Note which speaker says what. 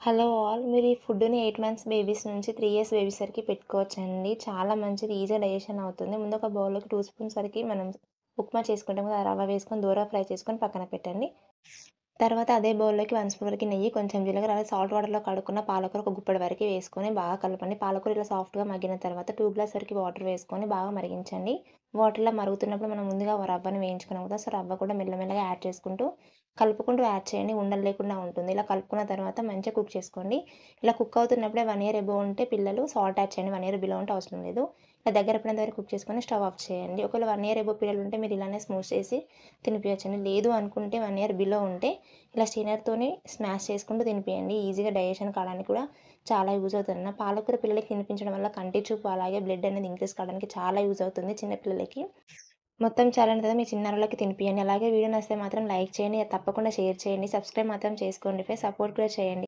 Speaker 1: Hello all. మీరు ఈ ఫుడ్‌ని 8 మంత్స్ బేబీస్ నుంచి 3 ఇయర్స్ బేబీస్ వరకి పెట్టుకోవచ్చండి. చాలా మంచిది. ఈజీగా డైజెషన్ అవుతుంది. ముందు ఒక బౌల్‌లోకి 2 స్పూన్స్ వరకి మనం ఉప్మా చేసుకుంటాం కదా! ఆ రవ్వ వేసుకొని దూర ఫ్రై చేసుకొని పక్కన పెట్టండి. తర్వాత అదే బౌల్‌లోకి 1 స్పూన్ వరకి నెయ్యి, కొంచెం జీలకర్ర, అలాగే సాల్ట్ వాటర్‌లో కడుక్కున్న పాలకూర ఒక గుప్పెడు వరకి వేసుకొని బాగా కలపండి. పాలకూర ఇలా సాఫ్ట్‌గా మగ్గిన తర్వాత 2 గ్లాస్ వరకి వాటర్ వేసుకొని బాగా మరిగించండి. వాటర్‌లో మరుగుతున్నప్పుడు మనం ముందుగా రవ్వను వేయించుకున్నాం కదా! సో, రవ్వ కూడా మెల్లమెల్లగా యాడ్ చేసుకుంటూ, కలుపుకుంటూ యాడ్ చేయండి. ఉండలు లేకుండా ఉంటుంది. ఇలా కలుపుకున్న తర్వాత మంచిగా కుక్ చేసుకోండి. ఇలా కుక్ అవుతున్నప్పుడే 1 ఇయర్ అబోవ్ ఉంటే పిల్లలు సాల్ట్ యాడ్ చేయండి. 1 ఇయర్ బిలో ఉంటే అవసరం లేదు. ఇలా దగ్గర పడినంత వరకు కుక్ చేసుకొని స్టవ్ ఆఫ్ చేయండి. ఒకవేళ 1 ఇయర్ అబోవ్ పిల్లలుంటే మీరు ఇలానే స్మూత్ చేసి తినిపియచ్చండి. లేదు అనుకుంటే 1 ఇయర్ బిలో ఉంటే ఇలా స్ట్రైనర్‌తోని స్మాష్ చేసుకుంటూ తినిపియండి. ఈజీగా డైజెషన్ కావడానికి కూడా చాలా యూజ్ అవుతుందన్న. పాలకూర పిల్లలకి తినిపించడం వల్ల కంటి చూపు అలాగే బ్లడ్ అనేది ఇంక్రీజ్ కావడానికి చాలా యూజ్ అవుతుంది చిన్న పిల్లలకి. మొత్తం చాలనిది కదా మీ చిన్నారులకి తినిపియండి. అలాగే వీడియో నచ్చితే మాత్రం లైక్ చేయండి. తప్పకుండా షేర్ చేయండి. సబ్స్క్రైబ్ మాత్రం చేసుకోండి ఫ్రెండ్స్. సపోర్ట్ కూడా చేయండి.